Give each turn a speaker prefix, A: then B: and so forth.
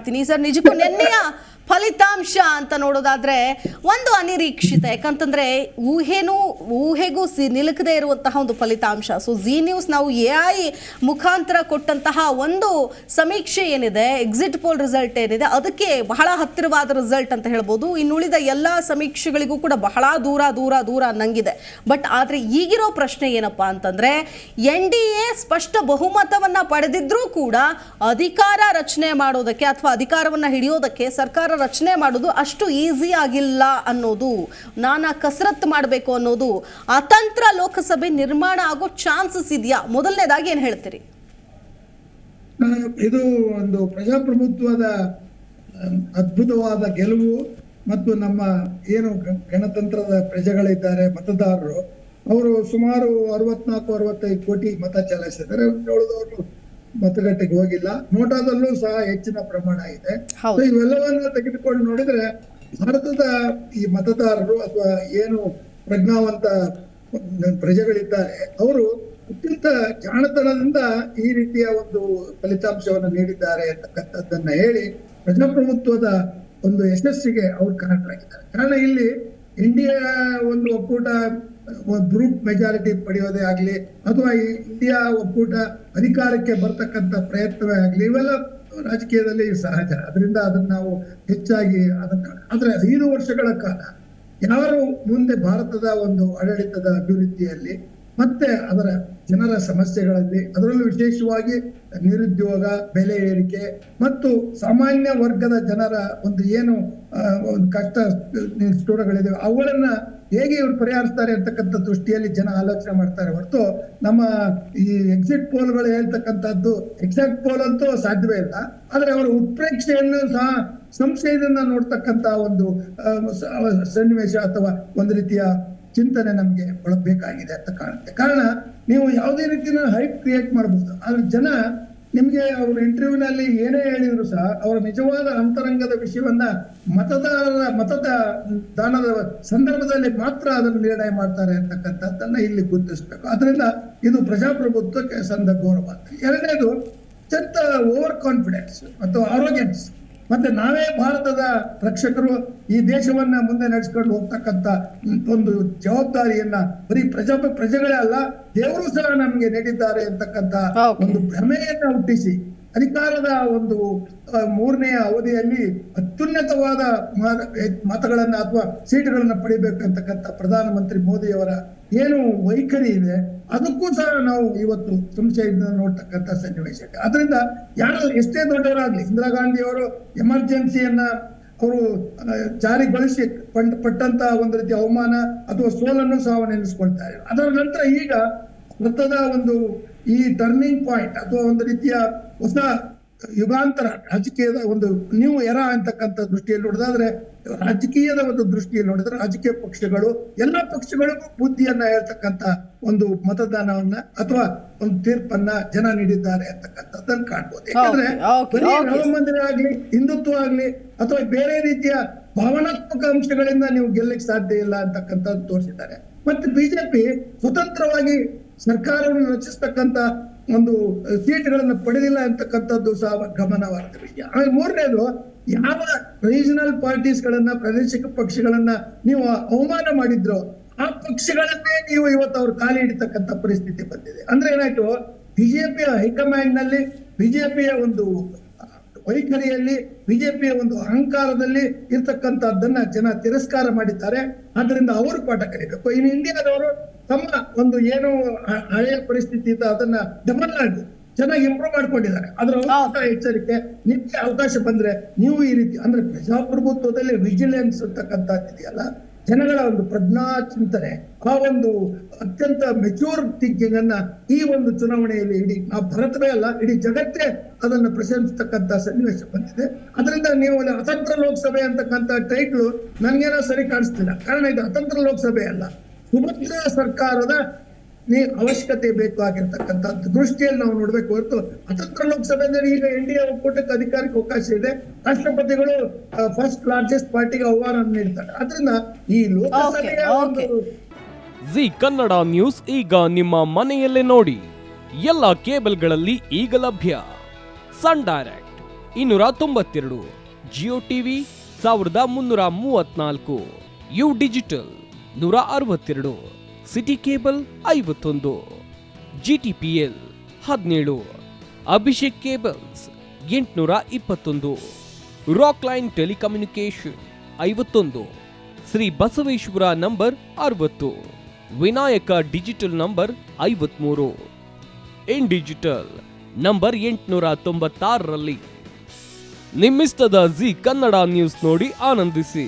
A: ಮಾಡ್ತೀನಿ ಸರ್. ನಿಜಕ್ಕೂ ನಿನ್ನೆಯ ಫಲಿತಾಂಶ ಅಂತ ನೋಡೋದಾದ್ರೆ ಒಂದು ಅನಿರೀಕ್ಷಿತ, ಯಾಕಂತಂದ್ರೆ ಊಹೆಗೂ ನಿಲುಕದೇ ಇರುವಂತಹ ಒಂದು ಫಲಿತಾಂಶ. ಸೊ ಜಿ ನ್ಯೂಸ್ ನಾವು AI ಮುಖಾಂತರ ಕೊಟ್ಟಂತಹ ಒಂದು ಸಮೀಕ್ಷೆ ಏನಿದೆ, ಎಕ್ಸಿಟ್ ಪೋಲ್ ರಿಸಲ್ಟ್ ಏನಿದೆ, ಅದಕ್ಕೆ ಬಹಳ ಹತ್ತಿರವಾದ ರಿಸಲ್ಟ್ ಅಂತ ಹೇಳ್ಬೋದು. ಇನ್ನುಳಿದ ಎಲ್ಲ ಸಮೀಕ್ಷೆಗಳಿಗೂ ಕೂಡ ಬಹಳ ದೂರ ದೂರ ದೂರ ಅನ್ನಂಗಿದೆ. ಬಟ್ ಆದ್ರೆ ಈಗಿರೋ ಪ್ರಶ್ನೆ ಏನಪ್ಪಾ ಅಂತಂದ್ರೆ, NDA ಸ್ಪಷ್ಟ ಬಹುಮತವನ್ನ ಪಡೆದಿದ್ರೂ ಕೂಡ ಅಧಿಕಾರ ರಚನೆ ಮಾಡೋದಕ್ಕೆ ಅಥವಾ ಅಧಿಕಾರವನ್ನ ಹಿಡಿಯೋದಕ್ಕೆ ಸರ್ಕಾರ ರಚನೆ ಮಾಡೋದು ಅಷ್ಟು ಈಸಿ ಆಗಿಲ್ಲ ಅನ್ನೋದು, ನಾನಾ ಕಸರತ್ತು ಮಾಡಬೇಕು ಅನ್ನೋದು, ಅತಂತ್ರ ಲೋಕಸಭೆ ನಿರ್ಮಾಣ ಆಗೋ ಚಾನ್ಸಸ್ ಇದೆಯಾ? ಮೊದಲನೇದಾಗಿ ಏನ್ ಹೇಳ್ತೀರಿ?
B: ಇದು ಒಂದು ಪ್ರಜಾಪ್ರಭುತ್ವದ ಅದ್ಭುತವಾದ ಗೆಲುವು ಮತ್ತು ನಮ್ಮ ಏನು ಗಣತಂತ್ರದ ಪ್ರಜೆಗಳಿದ್ದಾರೆ ಮತದಾರರು, ಅವರು ಸುಮಾರು 64-65 ಕೋಟಿ ಮತ ಚಲಾಯಿಸಿದ್ದಾರೆ. ಉಳಿದವರು ಮತಗಟ್ಟೆಗೆ ಹೋಗಿಲ್ಲ. ನೋಟಾದಲ್ಲೂ ಸಹ ಹೆಚ್ಚಿನ ಪ್ರಮಾಣ ಇದೆ. ಇವೆಲ್ಲವನ್ನ ತೆಗೆದುಕೊಂಡು ನೋಡಿದ್ರೆ ಭಾರತದ ಈ ಮತದಾರರು ಅಥವಾ ಏನು ಪ್ರಜ್ಞಾವಂತ ಪ್ರಜೆಗಳಿದ್ದಾರೆ, ಅವರು ಅತ್ಯಂತ ಜಾಣತನದಿಂದ ಈ ರೀತಿಯ ಒಂದು ಫಲಿತಾಂಶವನ್ನು ನೀಡಿದ್ದಾರೆ ಅಂತಕ್ಕಂಥದ್ದನ್ನ ಹೇಳಿ ಪ್ರಜಾಪ್ರಭುತ್ವದ ಒಂದು ಯಶಸ್ಸಿಗೆ ಅವ್ರು ಕಾರಣರಾಗಿದ್ದಾರೆ. ಕಾರಣ ಇಲ್ಲಿ ಇಂಡಿಯಾ ಒಂದು ಒಕ್ಕೂಟ ಬ್ರೂಟ್ ಮೆಜಾರಿಟಿ ಪಡೆಯೋದೇ ಆಗ್ಲಿ ಅಥವಾ ಇಂಡಿಯಾ ಒಕ್ಕೂಟ ಅಧಿಕಾರಕ್ಕೆ ಬರ್ತಕ್ಕಂಥ ಪ್ರಯತ್ನವೇ ಆಗ್ಲಿ, ಇವೆಲ್ಲ ರಾಜಕೀಯದಲ್ಲಿ ಸಹಜ. ಅದರಿಂದ ಅದನ್ನ ನಾವು ಹೆಚ್ಚಾಗಿ ಆದ್ರೆ 5 ವರ್ಷಗಳ ಕಾಲ ಯಾರು ಮುಂದೆ ಭಾರತದ ಒಂದು ಆಡಳಿತದ ಅಭಿವೃದ್ಧಿಯಲ್ಲಿ ಮತ್ತೆ ಅದರ ಜನರ ಸಮಸ್ಯೆಗಳಲ್ಲಿ, ಅದರಲ್ಲೂ ವಿಶೇಷವಾಗಿ ನಿರುದ್ಯೋಗ, ಬೆಲೆ ಏರಿಕೆ ಮತ್ತು ಸಾಮಾನ್ಯ ವರ್ಗದ ಜನರ ಒಂದು ಏನು ಒಂದು ಕಷ್ಟ ನಿಷ್ಠುರಗಳಿದೆ, ಅವುಗಳನ್ನ ಹೇಗೆ ಇವರು ಪರಿಹರಿಸ್ತಾರೆ ಅಂತಕ್ಕಂಥ ದೃಷ್ಟಿಯಲ್ಲಿ ಜನ ಆಲೋಚನೆ ಮಾಡ್ತಾರೆ ಹೊರತು ನಮ್ಮ ಈ ಎಕ್ಸಿಟ್ ಪೋಲ್ಗಳು ಹೇಳ್ತಕ್ಕಂಥದ್ದು ಎಕ್ಸಾಕ್ಟ್ ಪೋಲ್ ಅಂತೂ ಸಾಧ್ಯವೇ ಇಲ್ಲ. ಆದ್ರೆ ಅವರ ಉತ್ಪ್ರೇಕ್ಷೆಯನ್ನು ಸಹ ಸಂಶಯದಿಂದ ನೋಡ್ತಕ್ಕಂಥ ಒಂದು ಸನ್ನಿವೇಶ ಅಥವಾ ಒಂದು ರೀತಿಯ ಚಿಂತನೆ ನಮ್ಗೆ ಬೇಕಾಗಿದೆ ಅಂತ ಕಾಣುತ್ತೆ. ಕಾರಣ ನೀವು ಯಾವುದೇ ರೀತಿಯ ಹೈಪ್ ಕ್ರಿಯೇಟ್ ಮಾಡಬಹುದು, ಆದ್ರೆ ಜನ ನಿಮ್ಗೆ ಅವ್ರ ಇಂಟರ್ವ್ಯೂನಲ್ಲಿ ಏನೇ ಹೇಳಿದ್ರು ಸಹ ಅವರ ನಿಜವಾದ ಅಂತರಂಗದ ವಿಷಯವನ್ನ ಮತದಾನದ ಸಂದರ್ಭದಲ್ಲಿ ಮಾತ್ರ ಅದನ್ನು ನಿರ್ಣಯ ಮಾಡ್ತಾರೆ ಅಂತಕ್ಕಂಥದ್ದನ್ನ ಇಲ್ಲಿ ಗುರುತಿಸ್ಬೇಕು. ಅದರಿಂದ ಇದು ಪ್ರಜಾಪ್ರಭುತ್ವಕ್ಕೆ ಸಂದ ಗೌರವ. ಎರಡನೇದು ಅತ್ಯಂತ ಓವರ್ ಕಾನ್ಫಿಡೆನ್ಸ್ ಮತ್ತು ಆರೋಗ್ಯನ್ಸ್. ಮತ್ತೆ ನಾವೇ ಭಾರತದ ರಕ್ಷಕರು, ಈ ದೇಶವನ್ನ ಮುಂದೆ ನಡೆಸ್ಕೊಂಡು ಹೋಗ್ತಕ್ಕಂಥ ಒಂದು ಜವಾಬ್ದಾರಿಯನ್ನ ಬರೀ ಪ್ರಜೆಗಳೇ ಅಲ್ಲ, ದೇವರು ಸಹ ನಮ್ಗೆ ನೀಡಿದ್ದಾರೆ ಅಂತಕ್ಕಂಥ ಒಂದು ಭ್ರಮೆಯನ್ನ ಹುಟ್ಟಿಸಿ ಅಧಿಕಾರದ ಒಂದು 3ನೇ ಅವಧಿಯಲ್ಲಿ ಅತ್ಯುನ್ನತವಾದ ಮತಗಳನ್ನ ಅಥವಾ ಸೀಟುಗಳನ್ನ ಪಡಿಬೇಕಂತಕ್ಕಂಥ ಪ್ರಧಾನಮಂತ್ರಿ ಮೋದಿಯವರ ಏನು ವೈಖರಿ ಇದೆ, ಅದಕ್ಕೂ ಸಹ ನಾವು ಇವತ್ತು ಸಂಶಯದಿಂದ ನೋಡ್ತಕ್ಕಂಥ ಸನ್ನಿವೇಶ. ಅದರಿಂದ ಯಾರು ಎಷ್ಟೇ ದೊಡ್ಡವರಾಗ್ಲಿ, ಇಂದಿರಾ ಗಾಂಧಿ ಅವರು ಎಮರ್ಜೆನ್ಸಿಯನ್ನ ಅವರು ಜಾರಿಗೊಳಿಸಿ ಪಟ್ಟಂತ ಒಂದು ರೀತಿಯ ಅವಮಾನ ಅಥವಾ ಸೋಲನ್ನು ಸಹ ನೆನೆಸ್ಕೊಳ್ತಾರೆ. ಅದರ ನಂತರ ಈಗ ಭಾರತದ ಒಂದು ಈ ಟರ್ನಿಂಗ್ ಪಾಯಿಂಟ್ ಅಥವಾ ಒಂದು ರೀತಿಯ ಹೊಸ ಯುಗಾಂತರ ರಾಜಕೀಯದ ಒಂದು ನ್ಯೂ ಎರಾ ಅಂತಕ್ಕಂಥ ದೃಷ್ಟಿಯಲ್ಲಿ ನೋಡಿದ್ರೆ, ರಾಜಕೀಯದ ಒಂದು ದೃಷ್ಟಿಯಲ್ಲಿ ನೋಡಿದ್ರೆ ರಾಜಕೀಯ ಪಕ್ಷಗಳು ಎಲ್ಲ ಪಕ್ಷಗಳಿಗೂ ಬುದ್ಧಿಯನ್ನ ಹೇಳ್ತಕ್ಕಂಥ ಒಂದು ಮತದಾನವನ್ನ ಅಥವಾ ಒಂದು ತೀರ್ಪನ್ನ ಜನ ನೀಡಿದ್ದಾರೆ ಅಂತಕ್ಕಂಥದ್ದನ್ನು ಕಾಣ್ಬೋದು. ಯಾಕಂದ್ರೆ ಬರೀ ರಾಮ ಮಂದಿರ ಆಗ್ಲಿ, ಹಿಂದುತ್ವ ಆಗ್ಲಿ ಅಥವಾ ಬೇರೆ ರೀತಿಯ ಭಾವನಾತ್ಮಕ ಅಂಶಗಳಿಂದ ನೀವು ಗೆಲ್ಲಕ್ಕೆ ಸಾಧ್ಯ ಇಲ್ಲ ಅಂತಕ್ಕಂಥದ್ದು ತೋರಿಸಿದ್ದಾರೆ. ಮತ್ತೆ ಬಿಜೆಪಿ ಸ್ವತಂತ್ರವಾಗಿ ಸರ್ಕಾರವನ್ನು ರಚಿಸ್ತಕ್ಕಂಥ ಒಂದು ಸೀಟ್ಗಳನ್ನು ಪಡೆದಿಲ್ಲ ಅಂತಕ್ಕಂಥದ್ದು ಸಹ ಗಮನವಾದ ವಿಷಯ. ಆಮೇಲೆ ಮೂರನೇದು, ಯಾವ ರೀಜನಲ್ ಪಾರ್ಟೀಸ್ ಗಳನ್ನ, ಪ್ರಾದೇಶಿಕ ಪಕ್ಷಗಳನ್ನ ನೀವು ಅವಮಾನ ಮಾಡಿದ್ರು ಆ ಪಕ್ಷಗಳನ್ನೇ ನೀವು ಇವತ್ತು ಅವ್ರು ಖಾಲಿ ಹಿಡಿತಕ್ಕಂಥ ಪರಿಸ್ಥಿತಿ ಬಂದಿದೆ. ಅಂದ್ರೆ ಏನಾಯ್ತು, ಬಿಜೆಪಿಯ ಹೈಕಮಾಂಡ್ ನಲ್ಲಿ, ಬಿಜೆಪಿಯ ಒಂದು ವೈಖರಿಯಲ್ಲಿ, ಬಿಜೆಪಿಯ ಒಂದು ಅಹಂಕಾರದಲ್ಲಿ ಇರ್ತಕ್ಕಂಥದ್ದನ್ನ ಜನ ತಿರಸ್ಕಾರ ಮಾಡಿದ್ದಾರೆ. ಆದ್ರಿಂದ ಅವರು ಪಾಠ ಕಲಿಬೇಕು. ಇನ್ನು ಇಂಡಿಯಾದವರು ತಮ್ಮ ಒಂದು ಏನು ಹಳೆಯ ಪರಿಸ್ಥಿತಿ ಇದೆ ಅದನ್ನ ಡಬಲ್ ಆಗಿ ಚೆನ್ನಾಗಿ ಇಂಪ್ರೂವ್ ಮಾಡ್ಕೊಂಡಿದ್ದಾರೆ. ಅದರ ಎಚ್ಚರಿಕೆ, ನಿಮ್ಗೆ ಅವಕಾಶ ಬಂದ್ರೆ ನೀವು ಈ ರೀತಿ ಅಂದ್ರೆ ಪ್ರಜಾಪ್ರಭುತ್ವದಲ್ಲಿ ವಿಜಿಲೆನ್ಸ್ ಅಂತಕ್ಕಂಥದ್ದು ಇದೆಯಲ್ಲ, ಜನಗಳ ಒಂದು ಪ್ರಜ್ಞಾ ಚಿಂತನೆ, ಆ ಒಂದು ಅತ್ಯಂತ ಮೆಚೂರ್ ಥಿಂಕಿಂಗ್ ಅನ್ನ ಈ ಒಂದು ಚುನಾವಣೆಯಲ್ಲಿ ಇಡೀ ನಾವು ಭಾರತವೇ ಅಲ್ಲ ಇಡೀ ಜಗತ್ತೇ ಅದನ್ನ ಪ್ರಶಂಸಿಸ್ತಕ್ಕಂಥ ಸನ್ನಿವೇಶ ಬಂದಿದೆ. ಅದರಿಂದ ನೀವು ಅತಂತ್ರ ಲೋಕಸಭೆ ಅಂತಕ್ಕಂಥ ಟೈಟ್ಲು ನನ್ಗೇನೋ ಸರಿ ಕಾಣಿಸ್ತಿಲ್ಲ. ಕಾರಣ ಇದು ಅತಂತ್ರ ಲೋಕಸಭೆ ಅಲ್ಲ, ಸುಭದ್ರ ಸರ್ಕಾರದ ಅವಶ್ಯಕತೆ ಬೇಕಾಗಿರ್ತಕ್ಕಂಥ ದೃಷ್ಟಿಯಲ್ಲಿ ನಾವು ನೋಡ್ಬೇಕು ಹೊರತು ಅತಂತ್ರ ಲೋಕಸಭೆ ಅಂದ್ರೆ ಈಗ NDA ಒಕ್ಕೂಟಕ್ಕೆ ಅಧಿಕಾರಕ್ಕೆ ಅವಕಾಶ ಇದೆ, ರಾಷ್ಟ್ರಪತಿಗಳು ಫಸ್ಟ್ ಲಾರ್ಜೆಸ್ಟ್ ಪಾರ್ಟಿಗೆ ಆಹ್ವಾನ ನೀಡ್ತಾರೆ. ಅದರಿಂದ ಈ ಲೋಕಸಭೆಯ ಒಂದು
C: ಜಿ ಕನ್ನಡ ನ್ಯೂಸ್ ಈಗ ನಿಮ್ಮ ಮನೆಯಲ್ಲೇ ನೋಡಿ. ಎಲ್ಲ ಕೇಬಲ್ಗಳಲ್ಲಿ ಈಗ ಲಭ್ಯ. Sun Direct, 292, Jio TV 1334, U digital 162, city cable 51, GTPL 17, Abhishek cables 821, Rockline telecommunication 51, Shri Basaveshwara number 60, Vinayaka digital number 53, in digital number 896ರಲ್ಲಿ. ನಿಮ್ಮಿಸ್ತದ ಜಿ ಕನ್ನಡ ನ್ಯೂಸ್ ನೋಡಿ ಆನಂದಿಸಿ.